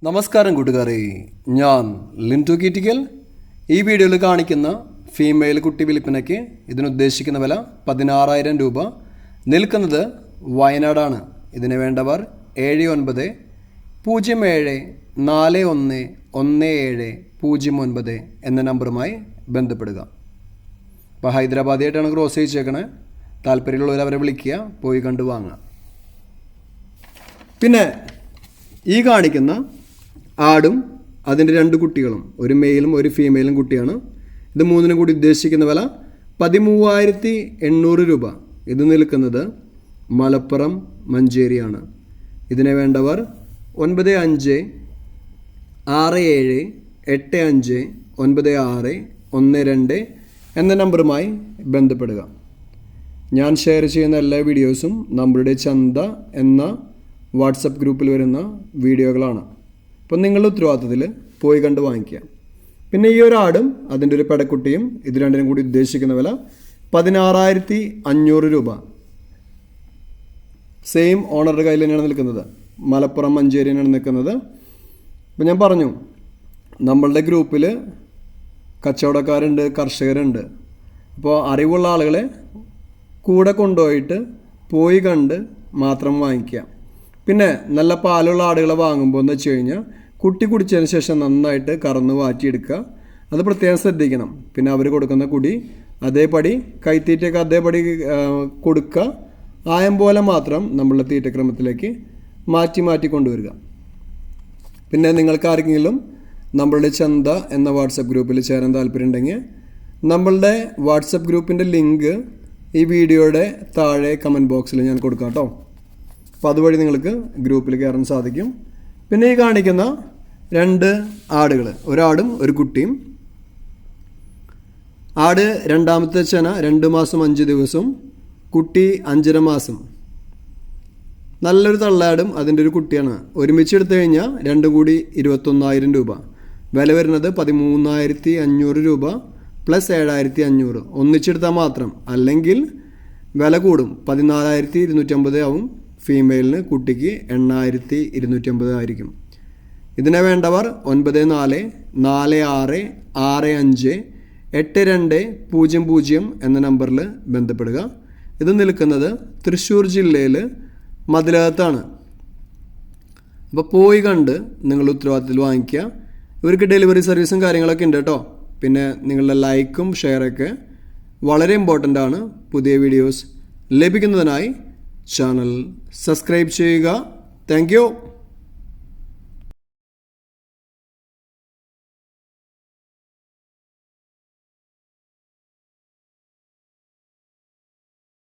നമസ്കാരം കൂട്ടുകാരെ, ഞാൻ ലിൻറ്റു കീറ്റിക്കൽ. ഈ വീഡിയോയിൽ കാണിക്കുന്ന ഫീമെയിൽ കുട്ടി വിൽപ്പനയ്ക്ക് ഇതിനുദ്ദേശിക്കുന്ന വില 16,000 രൂപ. നിൽക്കുന്നത് വയനാടാണ്. ഇതിന് വേണ്ടവർ 7947411709 എന്ന നമ്പറുമായി ബന്ധപ്പെടുക. ഇപ്പോൾ ഹൈദരാബാദിയായിട്ടാണ് ക്രോസ് ചെയ്യിച്ചേക്കണേ. താല്പര്യമുള്ളവർ അവരെ വിളിക്കുക, പോയി കണ്ടു വാങ്ങുക. പിന്നെ ഈ കാണിക്കുന്ന ആടും അതിൻ്റെ 2 കുട്ടികളും, ഒരു മെയിലും ഒരു ഫീമെയിലും കുട്ടിയാണ്. ഇത് മൂന്നിനും കൂടി ഉദ്ദേശിക്കുന്ന വില 13,800 രൂപ. ഇത് നിൽക്കുന്നത് മലപ്പുറം മഞ്ചേരിയാണ്. ഇതിനെ വേണ്ടവർ 9567859612 എന്ന നമ്പറുമായി ബന്ധപ്പെടുക. ഞാൻ ഷെയർ ചെയ്യുന്ന എല്ലാ വീഡിയോസും നമ്മളുടെ ചന്ത എന്ന വാട്സപ്പ് ഗ്രൂപ്പിൽ വരുന്ന വീഡിയോകളാണ്. അപ്പം നിങ്ങളുടെ ഉത്തരവാദിത്തത്തിൽ പോയി കണ്ട് വാങ്ങിക്കുക. പിന്നെ ഈ ഒരു ആടും അതിൻ്റെ ഒരു പെടക്കുട്ടിയും ഇത് രണ്ടിനും കൂടി ഉദ്ദേശിക്കുന്ന വില 16,500 രൂപ. സെയിം ഓണറുടെ കയ്യിൽ തന്നെയാണ് നിൽക്കുന്നത്, മലപ്പുറം മഞ്ചേരിയാണ് നിൽക്കുന്നത്. അപ്പം ഞാൻ പറഞ്ഞു, നമ്മളുടെ ഗ്രൂപ്പിൽ കച്ചവടക്കാരുണ്ട്, കർഷകരുണ്ട്. അപ്പോൾ അറിവുള്ള ആളുകളെ കൂടെ കൊണ്ടുപോയിട്ട് പോയി കണ്ട് മാത്രം വാങ്ങിക്കുക. പിന്നെ നല്ല പാലുള്ള ആടുകളെ വാങ്ങുമ്പോൾ എന്ന് വെച്ച് കഴിഞ്ഞാൽ കുട്ടി കുടിച്ചതിന് ശേഷം നന്നായിട്ട് കറന്ന് വാറ്റിയെടുക്കുക. അത് പ്രത്യേകം ശ്രദ്ധിക്കണം. പിന്നെ അവർ കൊടുക്കുന്ന കുടി അതേപടി, കൈത്തീറ്റയൊക്കെ അതേപടി കൊടുക്കുക. ആയം പോലെ മാത്രം നമ്മളുടെ തീറ്റക്രമത്തിലേക്ക് മാറ്റി കൊണ്ടുവരിക. പിന്നെ നിങ്ങൾക്ക് ആർക്കെങ്കിലും നമ്മളുടെ ചന്ത എന്ന വാട്സപ്പ് ഗ്രൂപ്പിൽ ചേരാൻ താല്പര്യമുണ്ടെങ്കിൽ നമ്മളുടെ വാട്സപ്പ് ഗ്രൂപ്പിൻ്റെ ലിങ്ക് ഈ വീഡിയോയുടെ താഴെ കമൻറ്റ് ബോക്സിൽ ഞാൻ കൊടുക്കാം കേട്ടോ. അപ്പോൾ അതുവഴി നിങ്ങൾക്ക് ഗ്രൂപ്പിൽ കയറാൻ സാധിക്കും. പിന്നെ ഈ കാണിക്കുന്ന 2 ആടുകൾ, ഒരാടും ഒരു കുട്ടിയും. ആട് രണ്ടാമത്തെ ചെന 2 മാസം 5 ദിവസം, കുട്ടി 5.5 മാസം. നല്ലൊരു തള്ളയാടും അതിൻ്റെ ഒരു കുട്ടിയാണ്. ഒരുമിച്ച് എടുത്തു കഴിഞ്ഞാൽ രണ്ടും കൂടി 21,000 രൂപ. വില വരുന്നത് 13,500 രൂപ പ്ലസ് 7,500. ഒന്നിച്ചെടുത്താൽ മാത്രം, അല്ലെങ്കിൽ വില കൂടും. 14,250 ആവും ഫീമെയിലിന്, കുട്ടിക്ക് 8,250 ആയിരിക്കും. ഇതിനെ വേണ്ടവർ 9446658200 എന്ന നമ്പറിൽ ബന്ധപ്പെടുക. ഇത് നിൽക്കുന്നത് തൃശ്ശൂർ ജില്ലയിൽ മതിലകത്താണ്. അപ്പോൾ പോയി കണ്ട് നിങ്ങൾ ഉത്തരവാദിത്തത്തിൽ വാങ്ങിക്കുക. ഇവർക്ക് ഡെലിവറി സർവീസും കാര്യങ്ങളൊക്കെ ഉണ്ട് കേട്ടോ. പിന്നെ നിങ്ങളുടെ ലൈക്കും ഷെയറൊക്കെ വളരെ ഇമ്പോർട്ടൻ്റ് ആണ്. പുതിയ വീഡിയോസ് ലഭിക്കുന്നതിനായി ചാനൽ സബ്സ്ക്രൈബ് ചെയ്യുക. Thank you.